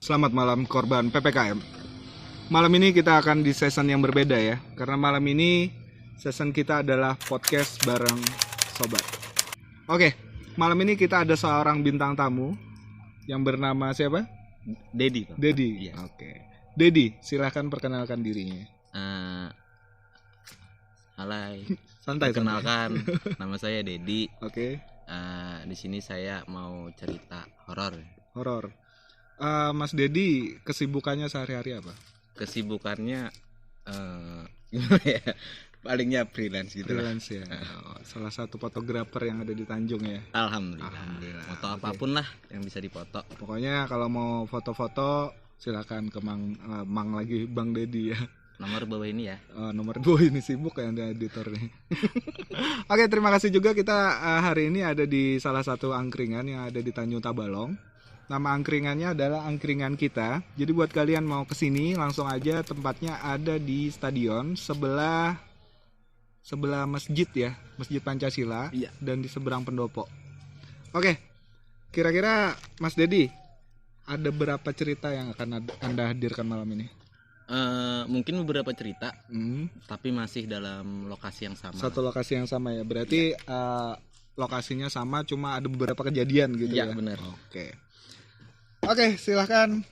Selamat malam korban PPKM. Malam ini kita akan di season yang berbeda ya. Karena malam ini season kita adalah podcast bareng sobat. Oke, malam ini kita ada seorang bintang tamu yang bernama siapa? Dedi. Dedi. Iya. Oke. Dedi, silahkan perkenalkan dirinya. Halai. Santai. Perkenalkan, nama saya Dedi. Oke. Di sini saya mau cerita horor. Mas Dedi, kesibukannya sehari-hari apa? Kesibukannya gimana ya? Palingnya freelance gitu lah. Freelance ya. Salah satu fotografer yang ada di Tanjung ya. Alhamdulillah. Foto apapun lah yang bisa dipoto. Pokoknya kalau mau foto-foto silakan ke Mang lagi Bang Dedi ya. Nomor bawah ini ya. Nomor 2 ini sibuk ya editornya. Oke, terima kasih juga kita hari ini ada di salah satu angkringan yang ada di Tanjung Tabalong. Nama angkringannya adalah angkringan kita. Jadi buat kalian mau kesini langsung aja, tempatnya ada di stadion sebelah masjid ya, Masjid Pancasila. Iya. Dan di seberang pendopo. Oke, kira-kira Mas Dedi ada berapa cerita yang akan Anda hadirkan malam ini? Mungkin beberapa cerita, tapi masih dalam lokasi yang sama. Satu lokasi yang sama ya, berarti lokasinya sama, cuma ada beberapa kejadian gitu ya? Iya, benar. Oke, silahkan.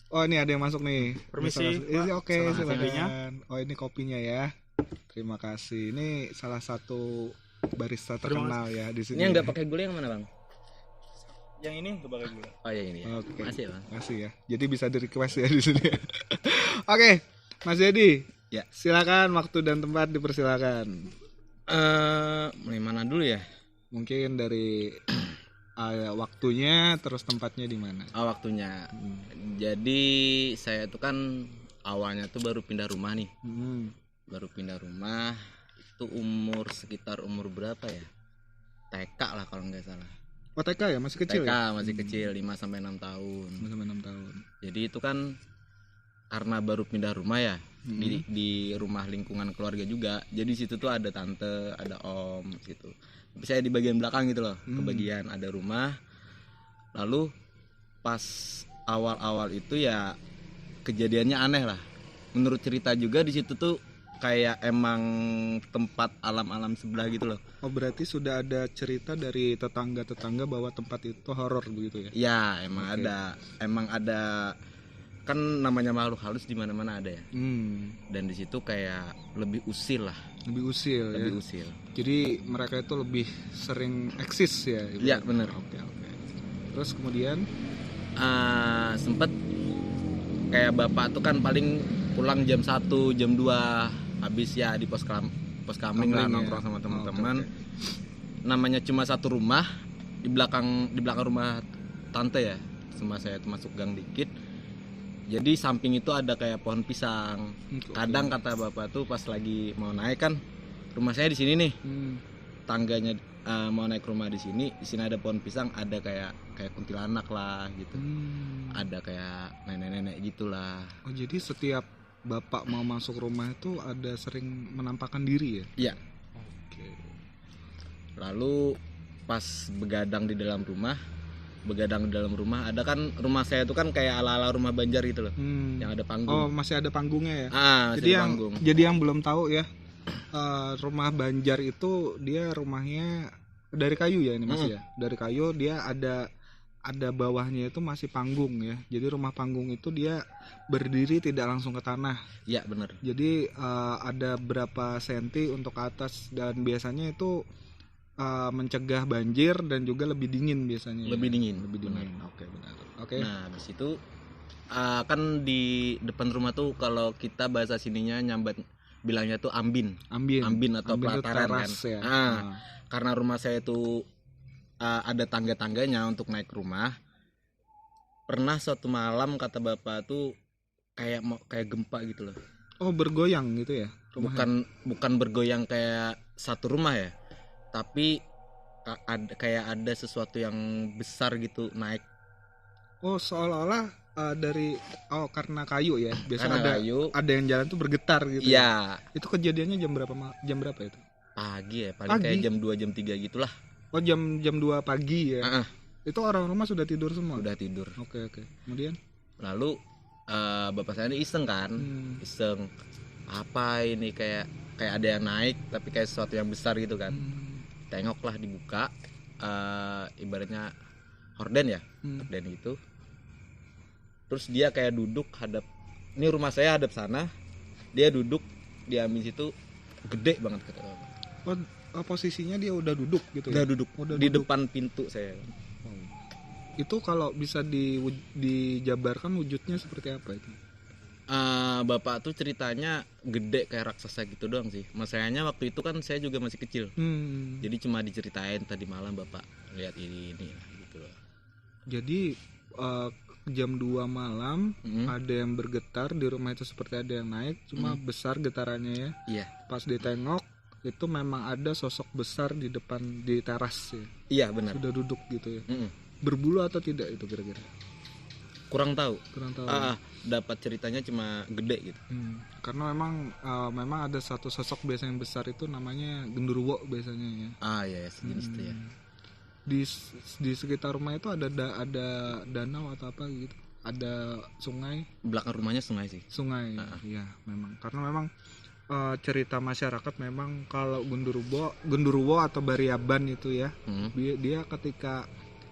Oh, ini ada yang masuk nih. Permisi. Oke, silahkan. Oh, ini kopinya ya. Terima kasih. Ini salah satu barista terkenal ya di sini. Ini yang nggak pakai gula yang mana, Bang? Yang ini nggak pakai gula. Oh ya ini. Ya. Oke. Masih ya, Bang. Masih ya. Jadi bisa di request ya di sini. Oke, Mas Dedi. Ya. Silakan, waktu dan tempat dipersilakan. Mulai mana dulu ya? Mungkin dari waktunya, terus tempatnya di mana? Waktunya. Jadi saya tuh kan awalnya tuh baru pindah rumah nih. Baru pindah rumah itu sekitar umur berapa ya? TK lah kalau nggak salah. Oh, TK ya, masih kecil TK ya? masih kecil, 5 sampai 6 tahun. 5 sampai 6 tahun. Jadi itu kan karena baru pindah rumah ya, di rumah lingkungan keluarga juga. Jadi situ tuh ada tante, ada om gitu. Tapi saya di bagian belakang gitu loh, kebagian ada rumah. Lalu pas awal-awal itu ya kejadiannya aneh lah. Menurut cerita juga di situ tuh kayak emang tempat alam-alam sebelah gitu loh. Oh, berarti sudah ada cerita dari tetangga-tetangga bahwa tempat itu horor begitu ya? Ya, emang ada kan namanya makhluk halus di mana-mana ada ya. Dan di situ kayak lebih usil lah. Lebih usil. Jadi mereka itu lebih sering eksis ya? Iya, benar. Oke. Terus kemudian sempet kayak bapak tuh kan paling pulang jam 1, jam 2 habis ya di pos kamling lah nongkrong sama teman-teman. Namanya cuma satu rumah di belakang rumah tante ya. Sama saya tuh masuk gang dikit. Jadi samping itu ada kayak pohon pisang. Kadang kata bapak tuh pas lagi mau naik kan rumah saya di sini nih. Tangganya mau naik rumah di sini ada pohon pisang, ada kayak kuntilanak lah gitu. Ada kayak nenek-nenek gitulah. Oh, jadi setiap bapak mau masuk rumah itu ada sering menampakkan diri ya? Iya. Oke. Lalu pas begadang di dalam rumah ada kan rumah saya itu kan kayak ala-ala rumah Banjar gitu loh. Yang ada panggung. Oh, masih ada panggungnya ya? Panggung. Jadi yang belum tahu ya, rumah Banjar itu dia rumahnya dari kayu ya ini Mas ya. Dari kayu, dia ada bawahnya itu masih panggung ya. Jadi rumah panggung itu dia berdiri tidak langsung ke tanah. Iya, benar. Jadi ada berapa senti untuk ke atas, dan biasanya itu mencegah banjir dan juga lebih dingin biasanya. Lebih dingin. Oke, benar. Oke. Nah, habis itu kan di depan rumah tuh kalau kita bahasa sininya nyambat bilangnya tuh ambin atau pelataran kan. Ya. Karena rumah saya itu ada tangga-tangganya untuk naik rumah. Pernah suatu malam kata bapak tuh kayak gempa gitu loh. Oh, bergoyang gitu ya rumahnya? Bukan bergoyang kayak satu rumah ya. Tapi ada sesuatu yang besar gitu naik. Oh, seolah-olah karena kayu ya. Biasanya kayu. Ada yang jalan tuh bergetar gitu. Iya. Ya? Itu kejadiannya jam berapa itu? Pagi ya, paling kayak jam 2 jam 3 gitulah. Oh, jam 2 pagi ya. Itu orang rumah sudah tidur semua? Sudah tidur. Oke. Kemudian Lalu bapak saya ini iseng kan, iseng apa ini kayak ada yang naik tapi kayak sesuatu yang besar gitu kan. Tengoklah dibuka, ibaratnya horden ya, horden itu. Terus dia kayak duduk hadap, ini rumah saya hadap sana, dia duduk di amin situ, gede banget kata bapak. Posisinya dia udah duduk gitu Udah ya? duduk di depan pintu saya. Itu kalau bisa dijabarkan wujudnya seperti apa itu? Bapak tuh ceritanya gede kayak raksasa gitu doang sih. Masalahnya waktu itu kan saya juga masih kecil. Jadi cuma diceritain tadi malam bapak lihat ini gitu loh. Jadi jam 2 malam ada yang bergetar di rumah itu, seperti ada yang naik, cuma besar getarannya ya. Iya. Pas ditengok itu memang ada sosok besar di depan di teras ya. Iya benar. Sudah duduk gitu ya. Berbulu atau tidak itu kira-kira? Kurang tahu. Dapat ceritanya cuma gede gitu. Karena memang ada satu sosok biasanya yang besar itu namanya genderuwo biasanya ya. Iya sejenis itu ya. Di sekitar rumah itu ada danau atau apa gitu? Ada sungai? Belakang rumahnya sungai sih. Sungai. Iya, memang. Karena memang cerita masyarakat memang kalau genderuwo atau bariaban itu ya, dia ketika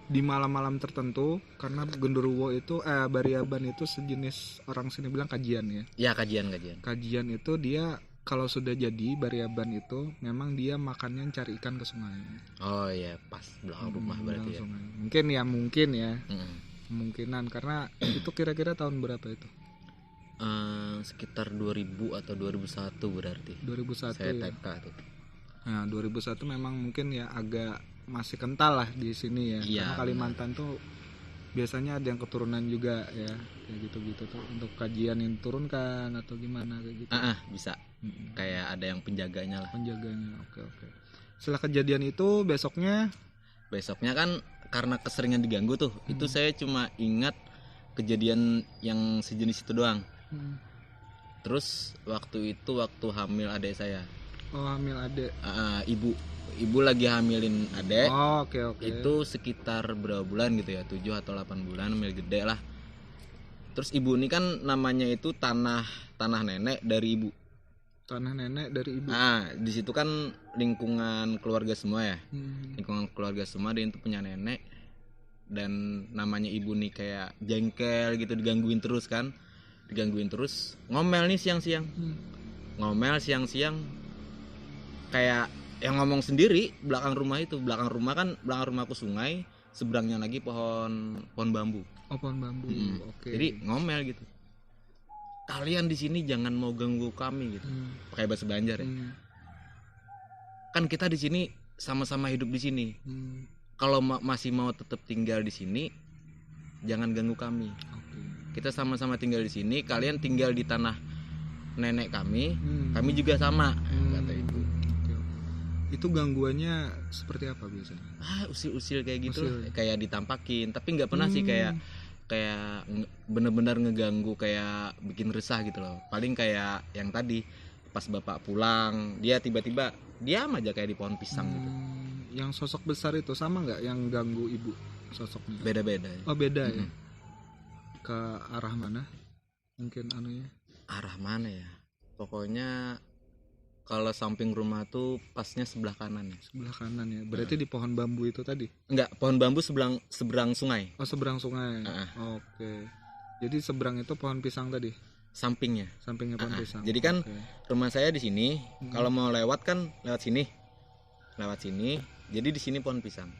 di malam-malam tertentu, karena genderuwo itu bariaban itu sejenis, orang sini bilang kajian ya. Ya kajian. Kajian itu dia kalau sudah jadi bariaban itu memang dia makannya cari ikan ke sungai. Oh iya, pas belakang rumah berarti ya. Sungai. Mungkin ya. Kemungkinan karena itu kira-kira tahun berapa itu? Sekitar 2000 atau 2001 berarti. 2001 saya ya. TK tuh. Nah, 2001 memang mungkin ya agak masih kental lah di sini ya. Iya, karena Kalimantan tuh biasanya ada yang keturunan juga ya, kayak gitu-gitu tuh, untuk kajian yang turunkan atau gimana kayak gitu. Bisa. Kayak ada yang penjaganya lah. Oke. Setelah kejadian itu besoknya kan karena keseringan diganggu tuh, itu saya cuma ingat kejadian yang sejenis itu doang. Terus waktu hamil adik saya. Hamil adik. Ibu lagi hamilin adik. Oke. Itu sekitar berapa bulan gitu ya, 7 atau 8 bulan, hamil gede lah. Terus ibu ini kan namanya itu tanah nenek dari ibu. Tanah nenek dari ibu. Di situ kan lingkungan keluarga semua ya. Lingkungan keluarga semua, dia itu punya nenek. Dan namanya ibu nih kayak jengkel gitu, digangguin terus, ngomel nih siang-siang. Ngomel siang-siang kayak yang ngomong sendiri belakang rumahku sungai, seberangnya lagi pohon bambu. Pohon bambu. Oke. Jadi ngomel gitu, kalian di sini jangan mau ganggu kami gitu. Pakai bahasa Banjar ya. Kan kita di sini sama-sama hidup di sini. Kalau masih mau tetap tinggal di sini, jangan ganggu kami. Kita sama-sama tinggal di sini, kalian tinggal di tanah nenek kami, kami juga sama, kata itu. Itu gangguannya seperti apa biasanya? Usil-usil kayak gitu, kayak ditampakin, tapi nggak pernah sih kayak bener-bener ngeganggu, kayak bikin resah gitu loh. Paling kayak yang tadi pas bapak pulang, dia tiba-tiba diam aja kayak di pohon pisang gitu. Yang sosok besar itu sama nggak yang ganggu ibu sosoknya? Beda-beda. Beda ya. Ke arah mana? Mungkin anunya. Arah mana ya? Pokoknya kalau samping rumah tuh pasnya sebelah kanan ya. Sebelah kanan ya. Berarti di pohon bambu itu tadi? Enggak, pohon bambu seberang sungai. Seberang sungai. Oke. Jadi seberang itu pohon pisang tadi. Sampingnya pohon pisang. Jadi kan rumah saya di sini, kalau mau lewat kan lewat sini. Jadi di sini pohon pisang.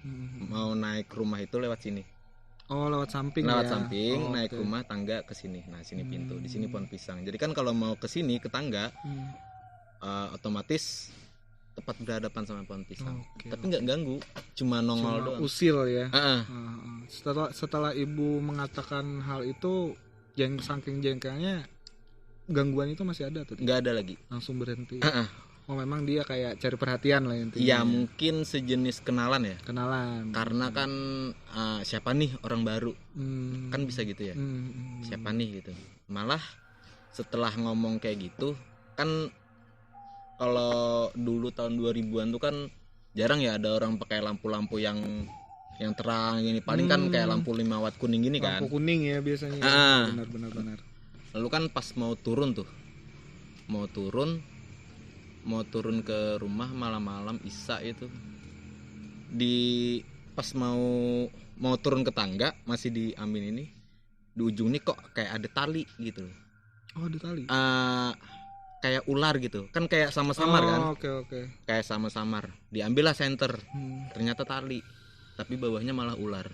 Mau naik rumah itu lewat sini. Lewat samping. Naik rumah tangga ke sini. Nah, sini pintu, di sini pohon pisang. Jadi kan kalau mau ke sini ke tangga, otomatis tepat berhadapan sama pohon pisang. Tapi nggak ganggu, cuma nongol doang. Usil ya. Setelah ibu mengatakan hal itu, saking jengkelnya, gangguan itu masih ada tuh? Nggak ada lagi. Langsung berhenti. Memang dia kayak cari perhatian lah intinya. Iya, mungkin sejenis kenalan ya. Karena kan siapa nih orang baru, kan bisa gitu ya. Siapa nih gitu. Malah setelah ngomong kayak gitu, kan kalau dulu tahun 2000-an tuh kan jarang ya ada orang pakai lampu-lampu yang yang terang ini paling kan kayak lampu 5 watt kuning gini kan. Lampu kuning ya biasanya. Benar. Lalu kan pas mau turun ke rumah malam-malam Isya itu, pas mau turun ke tangga masih di Amin ini, di ujung nih kok kayak ada tali gitu. Oh, ada tali. Kayak ular gitu kan, kayak sama-samar kan. Oke. Kayak sama-samar, diambillah senter, ternyata tali, tapi bawahnya malah ular.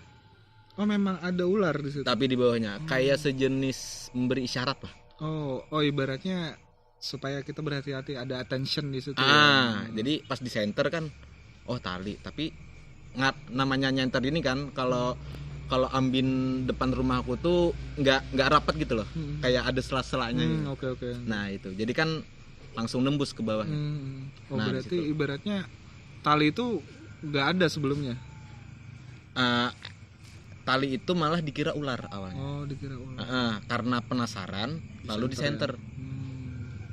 Oh, memang ada ular di situ. Tapi di bawahnya kayak sejenis memberi isyarat lah. Oh, ibaratnya supaya kita berhati-hati, ada attention di situ. Jadi pas di center kan, oh tali, tapi namanya nyenter ini kan, kalau ambin depan rumahku tuh nggak rapat gitu loh, kayak ada sela-selanya gitu. Oke. Nah itu, jadi kan langsung nembus ke bawah. Berarti ibaratnya tali itu nggak ada sebelumnya. Tali itu malah dikira ular awalnya. Oh, dikira ular. Karena penasaran, lalu di center.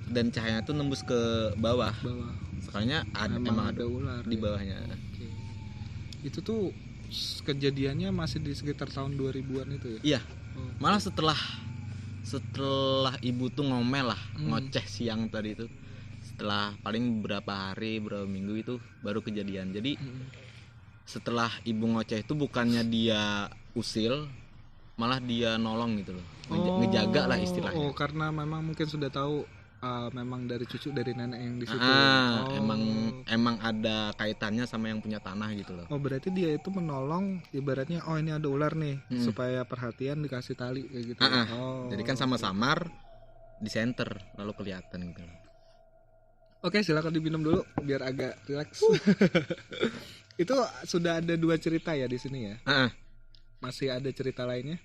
Dan cahayanya tuh nembus ke bawah. Sekalinya emang ada ular di bawahnya. Okay. Itu tuh kejadiannya masih di sekitar tahun 2000-an itu ya? Iya. Malah setelah ibu tuh ngomel lah, ngoceh siang tadi itu. Setelah paling berapa minggu itu baru kejadian. Jadi setelah ibu ngoceh itu bukannya dia usil, malah dia nolong gitu loh. Ngejaga lah istilahnya. Karena memang mungkin sudah tahu memang dari cucu dari nenek yang di situ. Emang ada kaitannya sama yang punya tanah gitu loh. Oh, berarti dia itu menolong, ibaratnya ini ada ular nih, supaya perhatian dikasih tali kayak gitu. Jadi kan sama-samar di center lalu kelihatan gitu. Oke, silakan diminum dulu biar agak rileks. Itu sudah ada 2 cerita ya di sini ya? Masih ada cerita lainnya?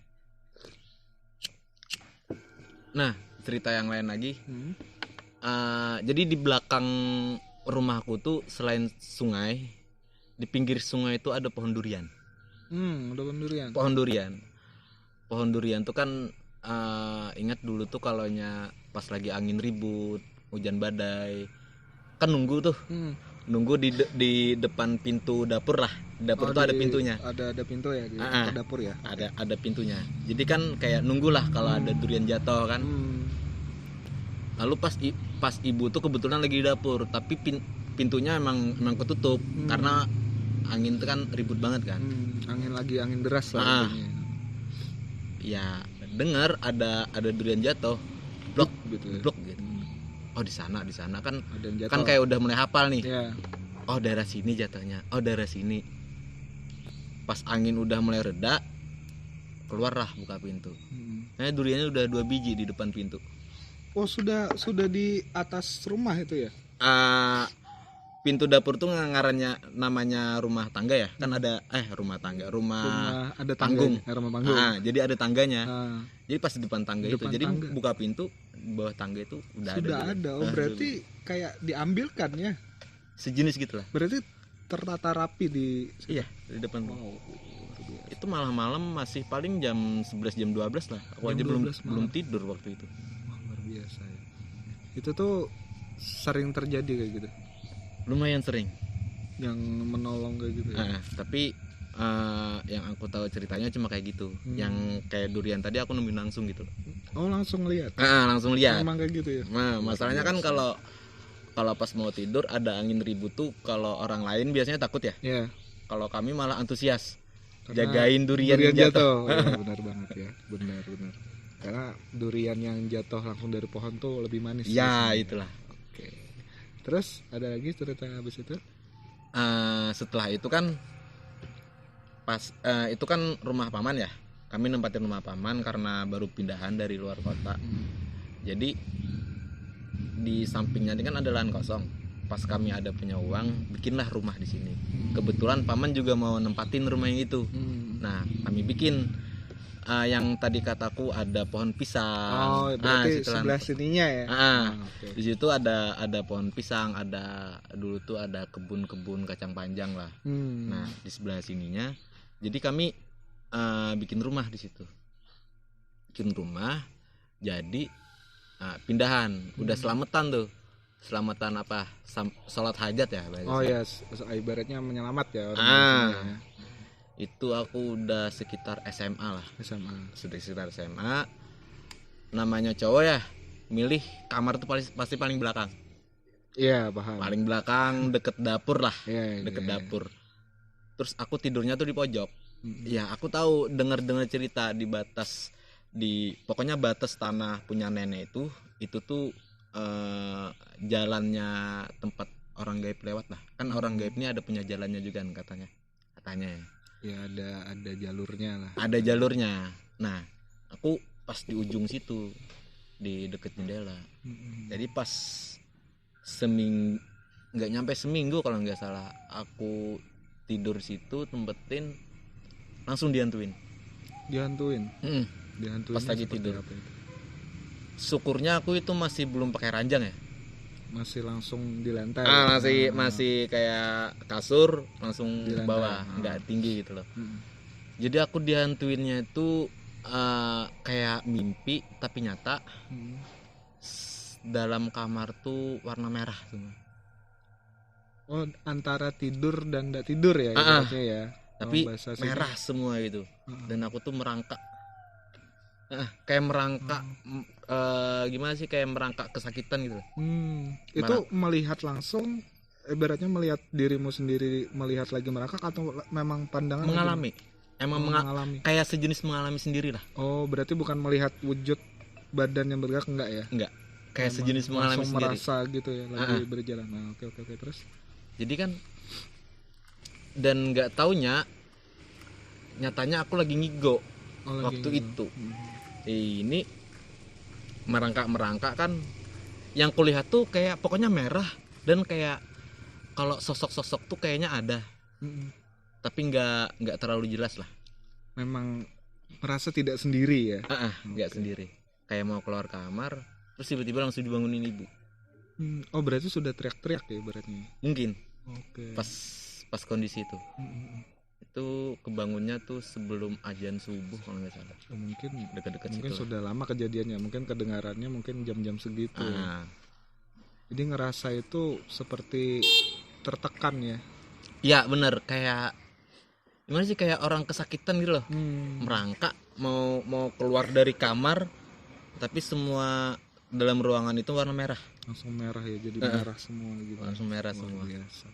Nah, cerita yang lain lagi. Jadi di belakang rumahku tuh selain sungai, di pinggir sungai itu ada pohon durian. Ada pohon durian. Pohon durian tuh kan ingat dulu tuh kalaunya pas lagi angin ribut, hujan badai, kan nunggu tuh. Nunggu di depan pintu dapur lah. Dapur tuh ada pintunya. Ada pintu ya di dapur ya. Ada pintunya. Jadi kan kayak nunggulah kalau ada durian jatuh kan. Lalu pas ibu tuh kebetulan lagi di dapur, tapi pintunya emang ketutup karena angin tuh kan ribut banget kan. Angin deras lah. Ya dengar ada durian jatuh. Blok gitu. Oh di sana kan kayak udah mulai hafal nih. Oh daerah sini jatuhnya. Oh daerah sini. Pas angin udah mulai reda, keluarlah buka pintu. Nah duriannya udah 2 biji di depan pintu. Oh sudah di atas rumah itu ya? Pintu dapur tuh ngarannya namanya rumah tangga ya. Kan ada rumah ada panggung. Rumah panggung. Jadi ada tangganya. Jadi pas di depan tangga itu. Jadi tangga. Buka pintu, bawah tangga itu udah ada. Oh berarti kayak diambilkan ya? Sejenis gitulah. Berarti tertata rapi di depan. Itu malam-malam masih paling jam 11 jam 12 lah. Aku aja belum tidur waktu itu. Luar biasa ya. Itu tuh sering terjadi kayak gitu. Lumayan sering. Yang menolong kayak gitu ya. Tapi yang aku tahu ceritanya cuma kayak gitu. Yang kayak durian tadi aku nemuin langsung gitu. Oh langsung lihat. Langsung lihat. Memang kayak gitu ya. Nah, masalahnya kan kalau pas mau tidur ada angin ribut tuh, kalau orang lain biasanya takut ya. Iya. Kalau kami malah antusias. Karena jagain durian yang jatuh. Ya, benar banget ya. Benar. Karena durian yang jatuh langsung dari pohon tuh lebih manis. Ya, itulah. Oke. Terus ada lagi cerita habis itu? Setelah itu kan itu kan rumah paman ya. Kami nempatin rumah paman karena baru pindahan dari luar kota. Jadi di sampingnya ini kan ada lahan kosong. Pas kami ada punya uang, bikinlah rumah di sini. Kebetulan paman juga mau nempatin rumah yang itu. Nah, kami bikin yang tadi kataku ada pohon pisang. Oh, berarti sebelah sininya ya. Okay. Di situ ada pohon pisang, dulu tuh ada kebun kacang panjang lah. Nah, di sebelah sininya. Jadi kami bikin rumah di situ. Bikin rumah. Jadi pindahan, udah selamatan tuh. Selamatan apa? Salat hajat ya. Oh ya, ibaratnya menyelamat ya orang. Itu aku udah sekitar SMA lah. SMA. Sudah sekitar SMA. Namanya cowok ya, milih kamar tuh pasti paling belakang. Iya, paham. Paling belakang deket dapur lah. Iya, Deket iya. dapur. Terus aku tidurnya tuh di pojok. Ya aku tahu dengar cerita pokoknya batas tanah punya nenek itu tuh jalannya tempat orang gaib lewat lah. Kan orang gaib ini ada punya jalannya juga kan katanya ya. Ya ada jalurnya lah. Ada jalurnya. Nah, aku pas di ujung situ di deket jendela. Jadi pas nggak nyampe seminggu kalau nggak salah aku tidur situ tempetin langsung dihantuin. Dihantuin Pas lagi tidur. Apa itu? Syukurnya aku itu masih belum pakai ranjang ya. Masih langsung di lantai. Masih kayak kasur langsung di bawah, nggak tinggi gitu loh. Jadi aku dihantuinnya itu kayak mimpi tapi nyata. Dalam kamar tuh warna merah semua. Oh, antara tidur dan enggak tidur ya ibaratnya ya. Tapi merah semua gitu. Dan aku tuh merangkak. Kayak merangkak gimana sih, kayak merangkak kesakitan gitu. Itu melihat langsung, ibaratnya melihat dirimu sendiri melihat lagi merangkak atau memang pandangan mengalami lagi? Mengalami kayak sejenis mengalami sendiri lah. Oh, berarti bukan melihat wujud badan yang bergerak, enggak ya? Enggak, kayak memang sejenis mengalami sendiri, merasa gitu ya lagi berjalan. Nah, oke terus. Jadi kan dan nggak taunya nyatanya aku lagi ngigo waktu itu. Ini merangkak kan, yang kulihat tuh kayak pokoknya merah dan kayak kalau sosok tuh kayaknya ada, tapi nggak terlalu jelas lah. Memang merasa tidak sendiri ya? Nggak sendiri, kayak mau keluar kamar terus tiba-tiba langsung dibangunin ibu. Oh, berarti sudah teriak-teriak ya ibaratnya? Mungkin. Pas kondisi itu. Itu kebangunnya tuh sebelum azan subuh kalau nggak salah. Mungkin dekat-dekat situ. Mungkin sudah lama kejadiannya, mungkin kedengarannya mungkin jam-jam segitu. Jadi ngerasa itu seperti tertekan ya? Ya bener, kayak gimana sih, kayak orang kesakitan gitu loh. Merangkak mau keluar dari kamar, tapi semua dalam ruangan itu warna merah. Langsung merah ya, jadi merah semua gitu. Langsung merah semua. Biasa.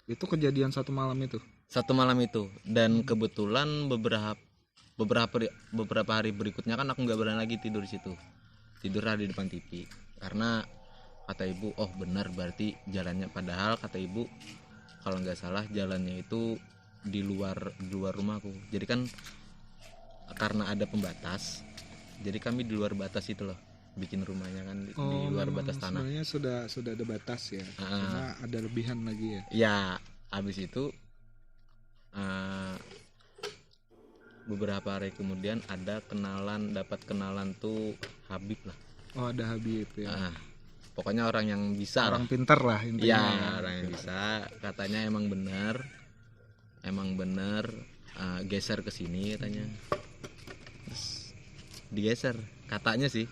Itu kejadian satu malam itu? Satu malam itu, dan kebetulan beberapa hari berikutnya kan aku nggak berani lagi tidur di situ, tidur di depan TV karena kata ibu, oh benar berarti jalannya, padahal kata ibu kalau nggak salah jalannya itu di luar rumahku. Jadi kan karena ada pembatas, jadi kami di luar batas itu loh, bikin rumahnya kan di luar batas tanah. Sebenarnya sudah ada batas ya, cuma ada lebihan lagi ya. Ya, habis itu beberapa hari kemudian dapat kenalan tuh Habib lah. Oh, ada Habib ya. Pokoknya orang yang bisa, orang pinter lah intinya. Ya, orang yang bisa. Katanya emang bener geser ke sini katanya. Terus digeser katanya sih.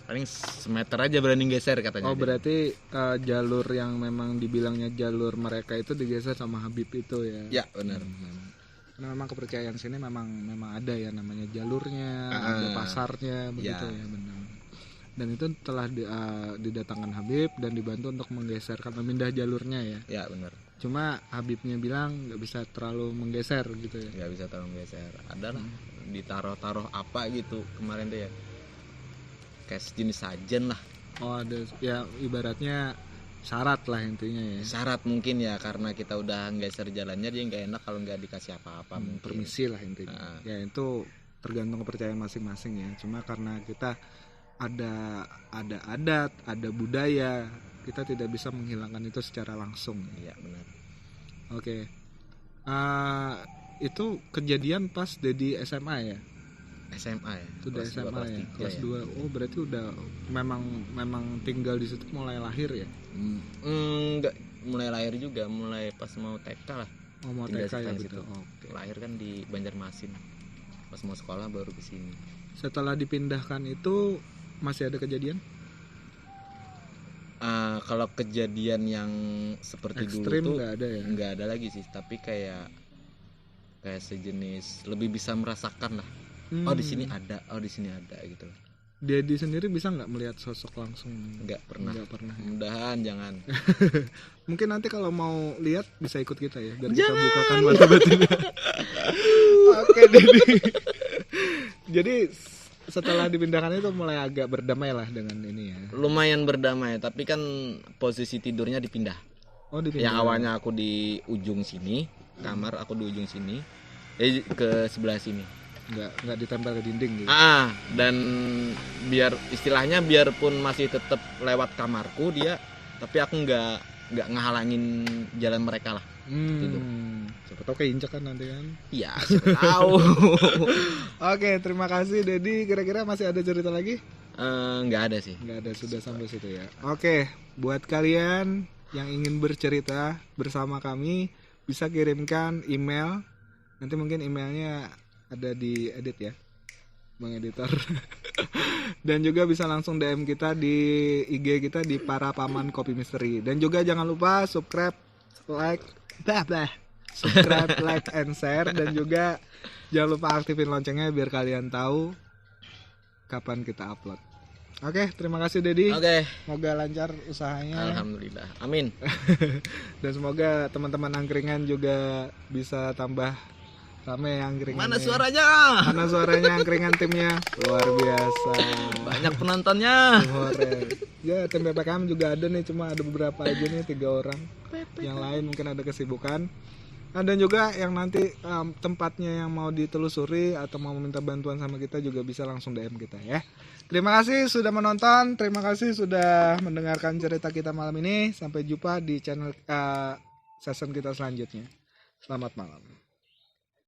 Paling semeter aja berani geser katanya. Oh, berarti jalur yang memang dibilangnya jalur mereka itu digeser sama Habib itu ya? Ya, benar. Nah, memang kepercayaan sini memang ada ya, namanya jalurnya, ada pasarnya begitu ya, benar. Dan itu telah didatangkan Habib dan dibantu untuk menggeserkan, memindah jalurnya ya? Ya, benar. Cuma Habibnya bilang nggak bisa terlalu menggeser gitu ya? Nggak bisa terlalu menggeser. Adalah ditaruh apa gitu kemarin tuh ya, kayak sejenis sajen lah. Oh, ada ya, ibaratnya syarat lah intinya ya. Syarat mungkin ya, karena kita udah nggeser jalannya, dia nggak enak kalau nggak dikasih apa-apa. Permisi lah intinya. Ya itu tergantung kepercayaan masing-masing ya. Cuma karena kita ada adat, ada budaya, kita tidak bisa menghilangkan itu secara langsung. Iya, benar. Oke. Itu kejadian pas di SMA ya? SMA ya. Sudah SMA ya. Kelas 2. Oh, berarti udah memang tinggal di situ mulai lahir ya? Enggak, mulai lahir juga, mulai pas mau TK lah. Oh, mau TK ya gitu. Okay. Lahir kan di Banjarmasin. Pas mau sekolah baru ke sini. Setelah dipindahkan itu masih ada kejadian? Kalau kejadian yang seperti ekstrim dulu tuh nggak ada ya? Nggak ada lagi sih, tapi kayak kayak sejenis lebih bisa merasakan lah. Oh di sini ada, gitu. Dedi sendiri bisa nggak melihat sosok langsung? Nggak pernah. Mudah-mudahan jangan. Mungkin nanti kalau mau lihat bisa ikut kita ya, biar kita bukakan mata batinnya. Oke Dedi. Jadi setelah dipindahkan itu mulai agak berdamai lah dengan ini ya. Lumayan berdamai, tapi kan posisi tidurnya dipindah. Oh dipindah. Yang awalnya aku di ujung sini, kamar aku di ujung sini, ke sebelah sini. Nggak ditempel ke dinding gitu. Dan biarpun masih tetap lewat kamarku dia, tapi aku nggak ngehalangin jalan mereka lah. Tidur. Siapa tahu keinjak kan nanti kan. Iya, siapa tahu. Oke, terima kasih Dedi. Kira-kira masih ada cerita lagi? Nggak ada sih. Nggak ada, sudah sampai situ ya. Oke, buat kalian yang ingin bercerita bersama kami bisa kirimkan email. Nanti mungkin emailnya ada di edit ya, Bang Editor. Dan juga bisa langsung DM kita di IG kita di Para Paman Kopi Misteri. Dan juga jangan lupa subscribe, like, and share. Dan juga jangan lupa aktifin loncengnya biar kalian tahu kapan kita upload. Oke, terima kasih Dedi. Oke. Semoga lancar usahanya. Alhamdulillah. Amin. Dan semoga teman-teman angkringan juga bisa tambah rame angkringan. Mana suaranya angkringan timnya luar biasa. Banyak penontonnya. Ya tim PPKM juga ada nih, cuma ada beberapa aja nih 3 orang. Yang lain mungkin ada kesibukan. Dan juga yang nanti tempatnya yang mau ditelusuri atau mau meminta bantuan sama kita juga bisa langsung DM kita ya. Terima kasih sudah menonton, terima kasih sudah mendengarkan cerita kita malam ini. Sampai jumpa di channel season kita selanjutnya. Selamat malam.